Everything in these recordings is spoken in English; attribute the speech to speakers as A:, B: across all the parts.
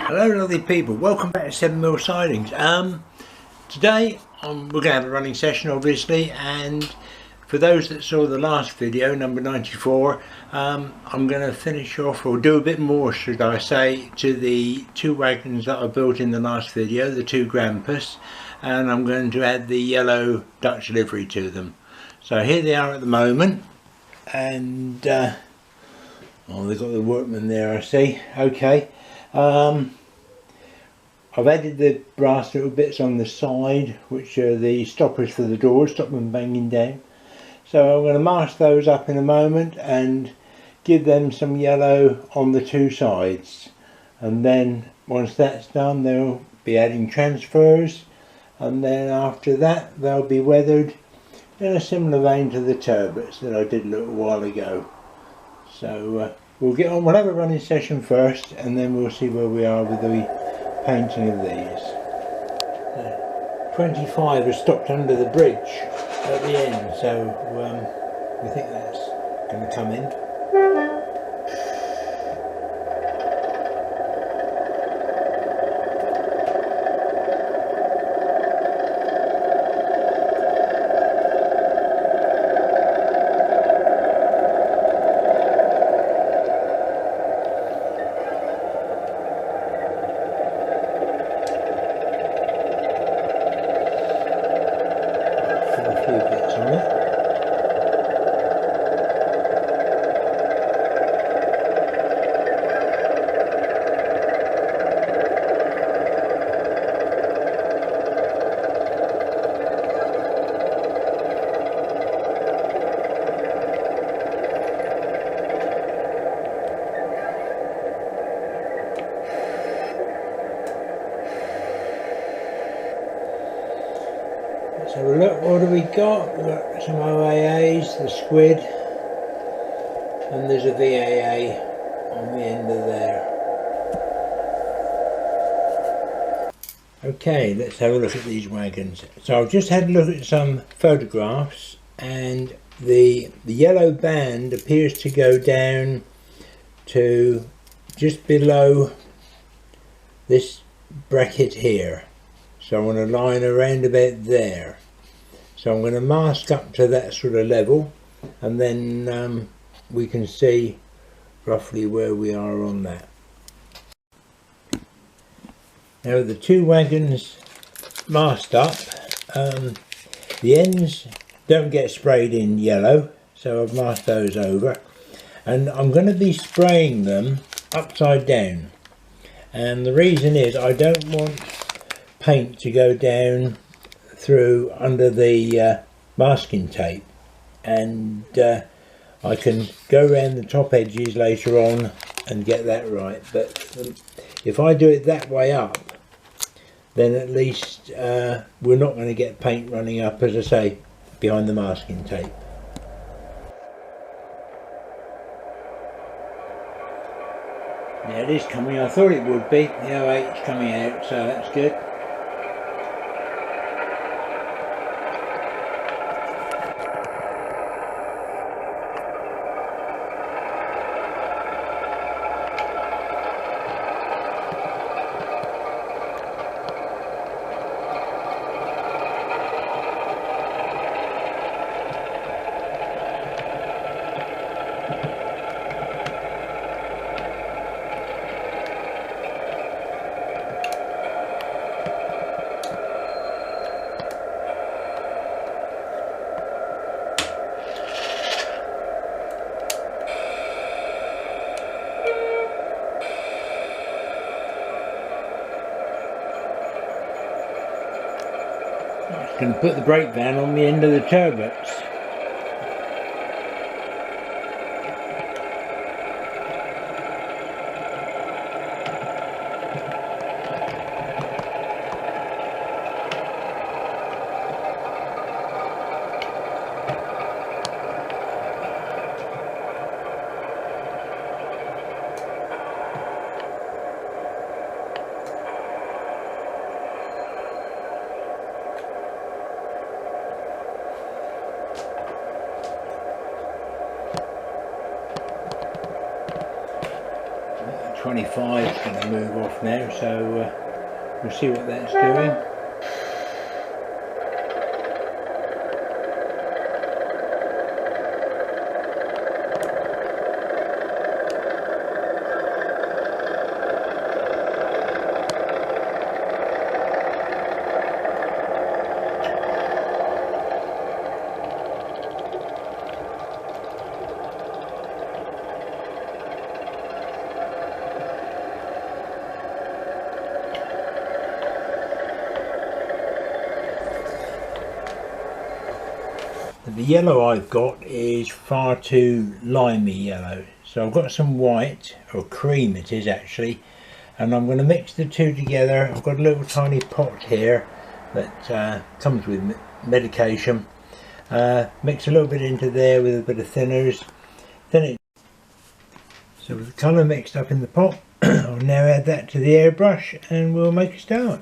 A: Hello lovely people, welcome back to 7mm Sidings. Today we're going to have a running session obviously, and for those that saw the last video, number 94, I'm going to finish off, or do a bit more should I say, to the two wagons that I built in the last video, the two Grampus, and I'm going to add the yellow Dutch livery to them. So here they are at the moment, and oh, they've got the workman there I see. Okay. I've added the brass little bits on the side, which are the stoppers for the doors, stop them banging down. So I'm going to mask those up in a moment and give them some yellow on the two sides. And then once that's done, they'll be adding transfers, and then after that they'll be weathered in a similar vein to the turbots that I did a little while ago. So we'll get on, we'll have a running session first, and then we'll see where we are with the painting of these. 25 has stopped under the bridge at the end, so we think that's going to come in. So look, what do we got? We've got some OAAs, the squid, and there's a VAA on the end of there. Okay, let's have a look at these wagons. So I've just had a look at some photographs, and the yellow band appears to go down to just below this bracket here. So I'm going to line around about there. So I'm going to mask up to that sort of level, and then we can see roughly where we are on that. Now the two wagons masked up, the ends don't get sprayed in yellow, so I've masked those over, and I'm going to be spraying them upside down, and the reason is I don't want paint to go down through under the masking tape, and I can go around the top edges later on and get that right, but if I do it that way up, then at least we're not going to get paint running up, as I say, behind the masking tape. Yeah, it is coming. I thought it would be. The 08's coming out, so that's good. Can put the brake van on the end of the turbots. 25 is going to move off now, so we'll see what that's doing. The yellow I've got is far too limey yellow, so I've got some white, or cream it is actually, and I'm going to mix the two together. I've got a little tiny pot here that comes with medication. Mix a little bit into there with a bit of thinners, so with the colour mixed up in the pot, I'll now add that to the airbrush and we'll make a start.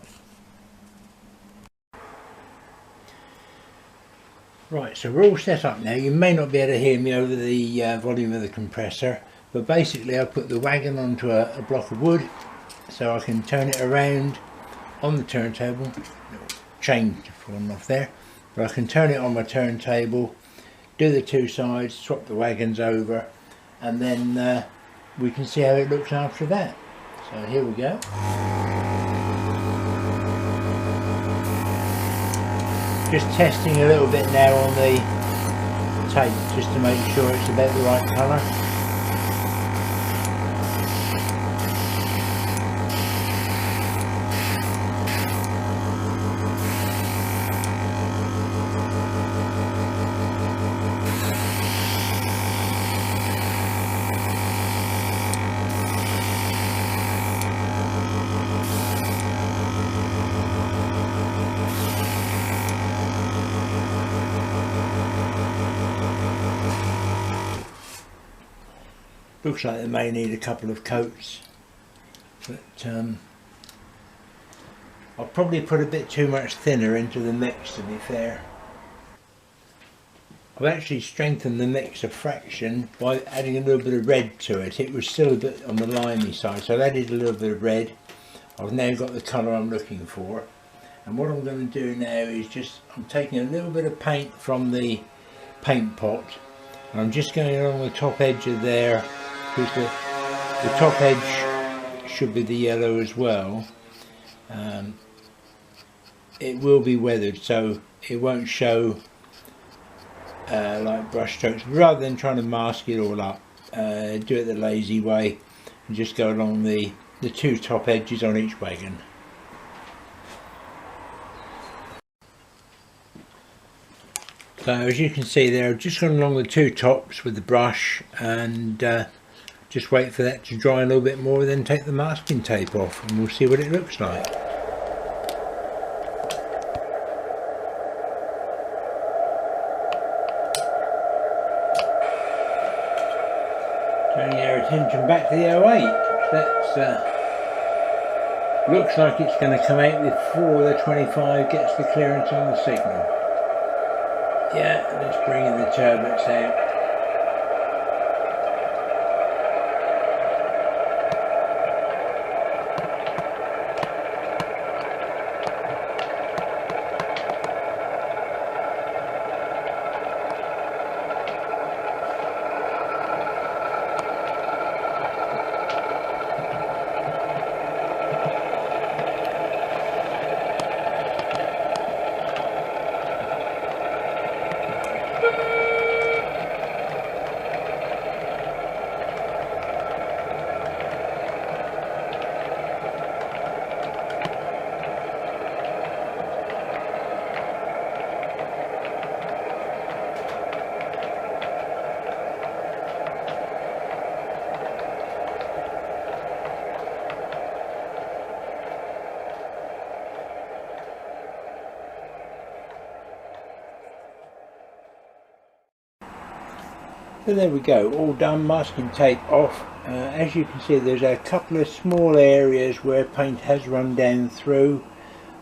A: Right, so we're all set up now. You may not be able to hear me over the volume of the compressor, but basically I've put the wagon onto a block of wood so I can turn it around on the turntable. Chain falling off there, but I can turn it on my turntable, do the two sides, swap the wagons over, and then we can see how it looks after that. So here we go. Just testing a little bit now on the tape just to make sure it's about the right colour. Looks like they may need a couple of coats, but I'll probably put a bit too much thinner into the mix, to be fair. I've actually strengthened the mix a fraction by adding a little bit of red to it. It was still a bit on the limey side, so I added a little bit of red. I've now got the colour I'm looking for, and what I'm going to do now is I'm taking a little bit of paint from the paint pot, and I'm just going along the top edge of there, because the top edge should be the yellow as well. It will be weathered, so it won't show like brush strokes. Rather than trying to mask it all up, do it the lazy way and just go along the two top edges on each wagon. So as you can see there, I've just gone along the two tops with the brush and just wait for that to dry a little bit more, then take the masking tape off and we'll see what it looks like. Turning our attention back to the 08, that looks like it's going to come out before the 25 gets the clearance on the signal. Yeah, let's bring in the turbines out. So there we go, all done, masking tape off. As you can see, there's a couple of small areas where paint has run down through.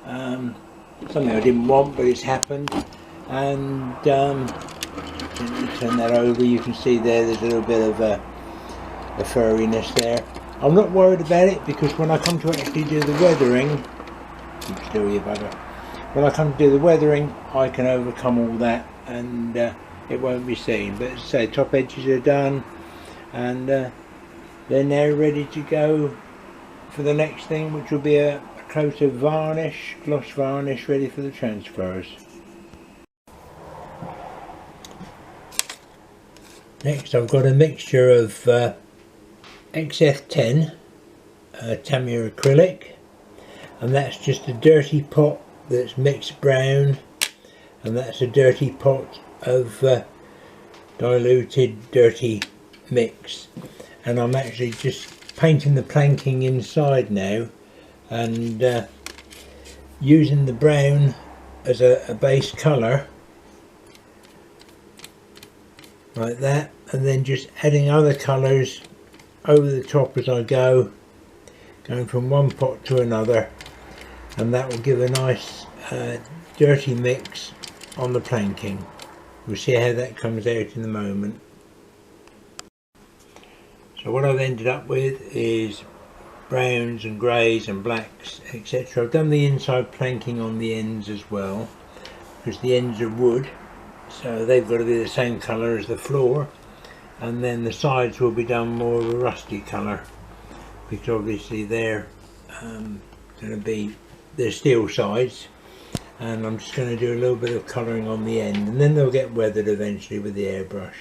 A: Something I didn't want, but it's happened. And let me turn that over. You can see there's a little bit of a furriness there. I'm not worried about it, because when I come to actually do the weathering, keep still you bugger, when I come to do the weathering I can overcome all that, and it won't be seen. But as I say, top edges are done, and they're now ready to go for the next thing, which will be a coat of varnish, gloss varnish, ready for the transfers. Next I've got a mixture of XF10 Tamiya acrylic, and that's just a dirty pot that's mixed brown, and that's a dirty pot of diluted dirty mix. And I'm actually just painting the planking inside now, and using the brown as a base colour like that, and then just adding other colours over the top as I go, going from one pot to another, and that will give a nice dirty mix on the planking. We'll see how that comes out in a moment. So what I've ended up with is browns and greys and blacks, etc. I've done the inside planking on the ends as well, because the ends are wood, so they've got to be the same colour as the floor, and then the sides will be done more of a rusty colour, because obviously they're going to be, they're steel sides, and I'm just going to do a little bit of colouring on the end, and then they'll get weathered eventually with the airbrush.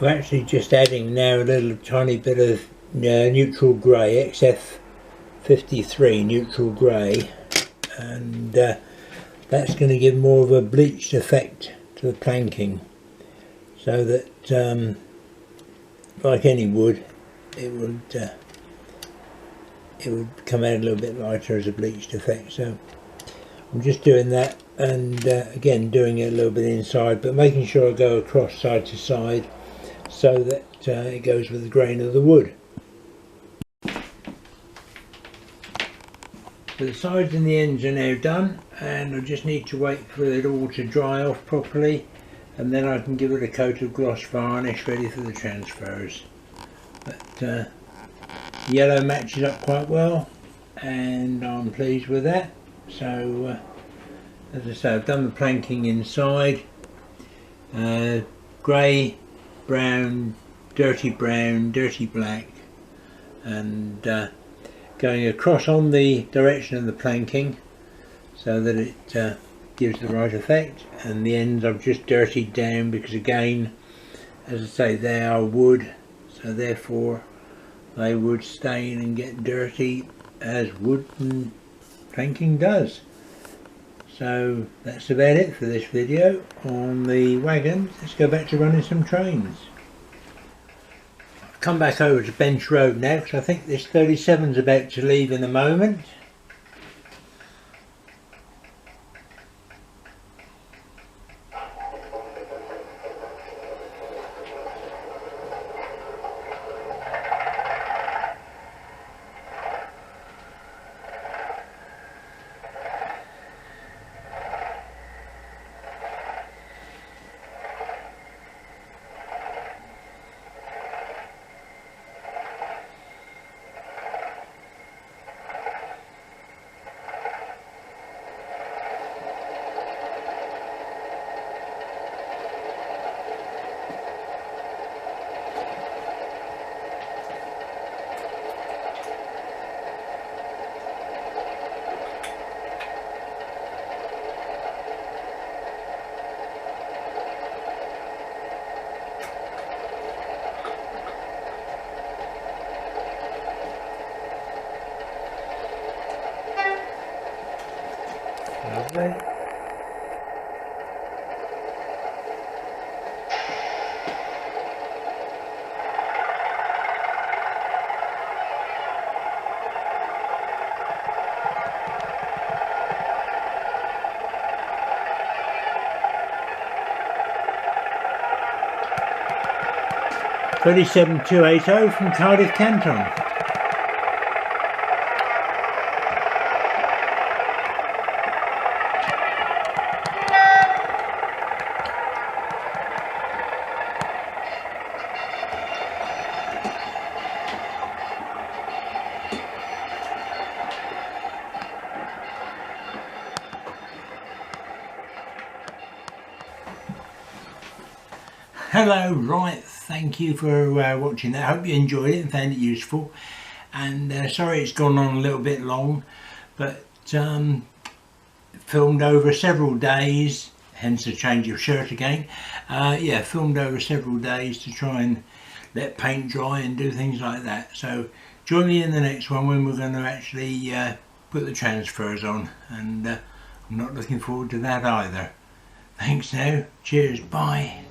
A: I'm actually just adding now a little tiny bit of neutral grey, XF53 neutral grey, and that's going to give more of a bleached effect to the planking, so that like any wood, it would come out a little bit lighter as a bleached effect. So I'm just doing that, and again doing it a little bit inside, but making sure I go across side to side so that it goes with the grain of the wood. So the sides and the ends are now done, and I just need to wait for it all to dry off properly, and then I can give it a coat of gloss varnish ready for the transfers. But yellow matches up quite well, and I'm pleased with that. So as I say, I've done the planking inside, grey, brown, dirty black, and going across on the direction of the planking so that it gives the right effect. And the ends I've just dirtied down, because again, as I say, they are wood, so therefore they would stain and get dirty as wood and planking does. So that's about it for this video on the wagons. Let's go back to running some trains. I've come back over to Bench Road now, because I think this 37's about to leave in a moment. Lovely. (37280) from Cardiff Canton. Hello, right, thank you for watching that. I hope you enjoyed it and found it useful. And sorry it's gone on a little bit long, but filmed over several days, hence the change of shirt again. Yeah, filmed over several days to try and let paint dry and do things like that. So join me in the next one when we're going to actually put the transfers on, and I'm not looking forward to that either. Thanks now, cheers, bye.